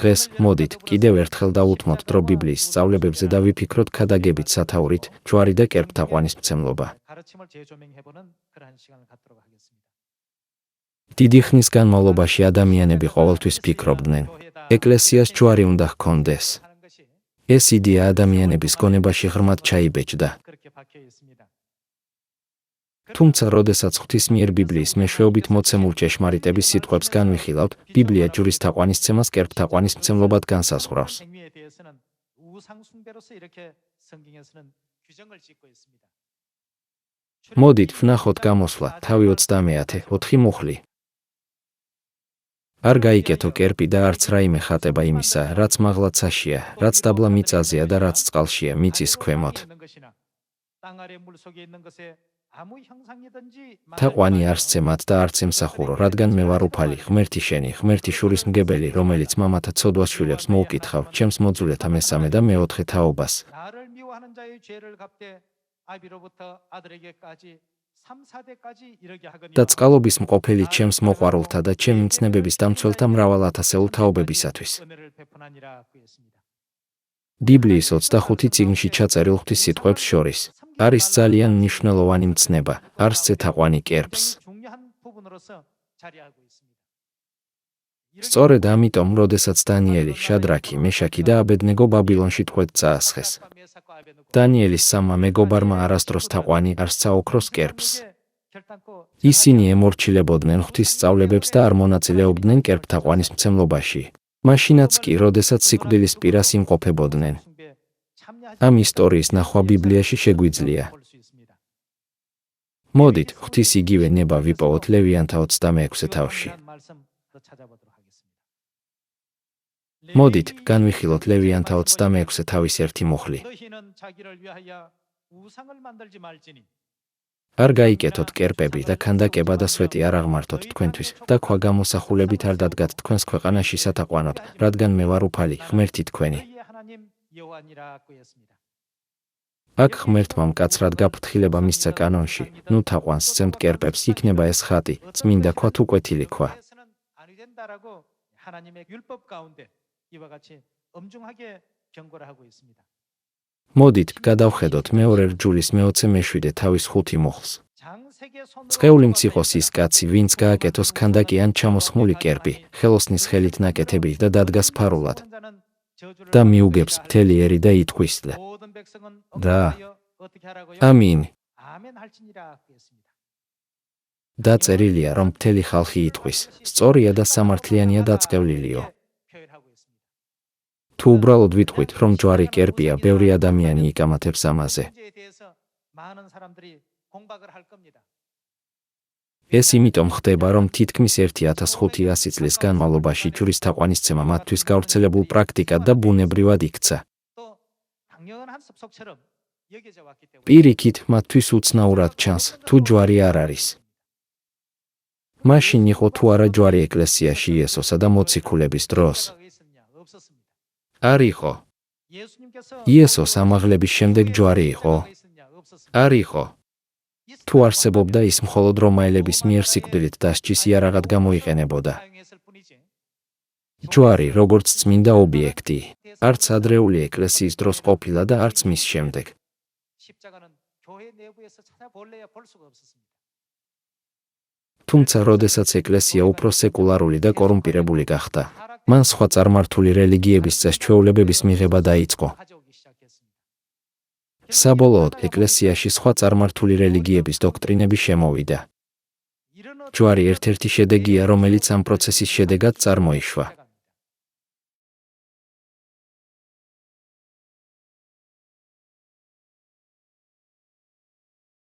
დღეს მოდით კიდევ ერთხელ დავუთმოთ დრო ბიბლიის სწავლებებზე და ვიფიქროთ ქადაგებით სათაურით ჯვარი და კერპთაყვანისმცემლობა. დიდი ხნის განმავლობაში ადამიანები ყოველთვის ფიქრობდნენ, ეკლესიას ჯვარი უნდა ჰქონდეს. ეს იდეა ადამიანების გონებაში ღრმად ჩაიბეჭდა. თუმცა, როდესაც ღვთის მიერ ბიბლიის მეშვეობით მოცემულ ჭეშმარიტების სიტყვებს განვიხილავთ, ბიბლია ჯვრის თაყვანისცემას კერპთაყვანისმცემლობად განსაზღვრავს. მოდით ვნახოთ გამოსვლა, თავი 30, 4 მუხლი. არ გაიკეთო კერპი და არც რაიმე ხატება იმისა, რაც მაღლაცაშია, რაც დაბლა მიწაზეა და რაც წყალშია მიწის ქვემოთ. თაყვანი არც ცემათ და არც ემსახურო, რადგან მე ვარ უფალი, ღმერთი შენი, ღმერთი შურის მგებელი, რომელიც მამათა ცოდვას შვილებს მოუკითხავ, ჩემს მოძულეთა მესამე და მეოთხე თაობას. და წყალობის მყოფელი ჩემს მოყვარულთა და ჩემი მცნებების დამცველთა მრავალ ათასეულ თაობებისათვის. ბიბლიის 25 წიგნში ჩაწერილ ღვთის სიტყვებს შორის არის ძალიან მნიშვნელოვანი მცნება, არ სცე თაყვანი კერპს. სწორედ ამიტომ, როდესაც დანიელი, შადრაქი, მეშაქი და აბედნეგო ბაბილონში ტყვედ წაასხეს, დანიელის სამმა მეგობარმა არასდროს თაყვანი არ სცა ოქროს კერპს. ისინი ემორჩილებოდნენ ღვთის სწავლებებს და არ მონაწილეობდნენ კერპთაყვანისმცემლობაში. მაშინაც კი, როდესაც სიკვდილის პირას იმყოფებოდნენ. ამ ისტორიის ნახვა ბიბლიაში შეგვიძლია. მოდით, ღვთის იგივე ნება ვიპოვოთ ლევიანთა 26 თავში. მოდით, განვიხილოთ ლევიანთა 26 თავის ერთი მუხლი. არ გაიკეთოთ კერპები და ქანდაკება და სვეტი არ აღმართოთ თქვენთვის და ქვა გამოსახულებით არ დადგათ თქვენს ქვეყანაში სათაყვანოდ, რადგან მე ვარ უფალი, ღმერთი თქვენი. აქ ღმერთმა მკაცრად გაფრთხილება მისცა კანონში, ნუ თაყვანს სცემთ კერპებს, იქნება ეს ხატი, წმინდა ქვა თუ კვეთილი ქვა. მოდით, გადავხედოთ მეორე რჯულის მე-27 თავის 5 მუხლს. წყეული მციყოს ის კაცი, ვინც გააკეთოს ქანდაკი ან ჩამოსხმული კერპი, ხელოსნის ხელით ნაკეთები და დადგას ფარულად. და მიუგებს მთელი ერი და იტყვის და ამინ. დაწერილია, რომ მთელი ხალხი იტყვის, სწორია და სამართლიანია დაწყევლილიო. თუ უბრალოდ ვიტყვით, რომ ჯვარი კერპია, ბევრი ადამიანი იკამათებს ამაზე. ეს იმიტომ ხდება, რომ თითქმის 1500 წლის განმავლობაში ჯვრის თაყვანისცემა მათთვის გავრცელებულ პრაქტიკად და ბუნებრივად იქცა. პირიქით, მათთვის უცნაურად ჩანს, თუ ჯვარი არ არის. მაშინ იყო თუ არა ჯვარი ეკლესიაში იესოსა და მოციქულების დროს? არ იყო. იესოს ამაღლების შემდეგ ჯვარი იყო? არ იყო. თუ არსებობდა, ის მხოლოდ რომაელების მიერ სიკვდილით დასჯის იარაღად გამოიყენებოდა. ჯვარი, როგორც წმინდა ობიექტი, არც ადრეული ეკლესიის დროს ყოფილა და არც მის შემდეგ. თუმცა, როდესაც ეკლესია უფრო სეკულარული და კორუმპირებული გახდა, მან სხვა წარმართული რელიგიების წესჩვეულებების მიღება დაიწყო. საბოლოოდ, ეკლესიაში სხვა წარმართული რელიგიების დოქტრინები შემოვიდა. ჯვარი ერთ-ერთი შედეგია, რომელიც ამ პროცესის შედეგად წარმოიშვა.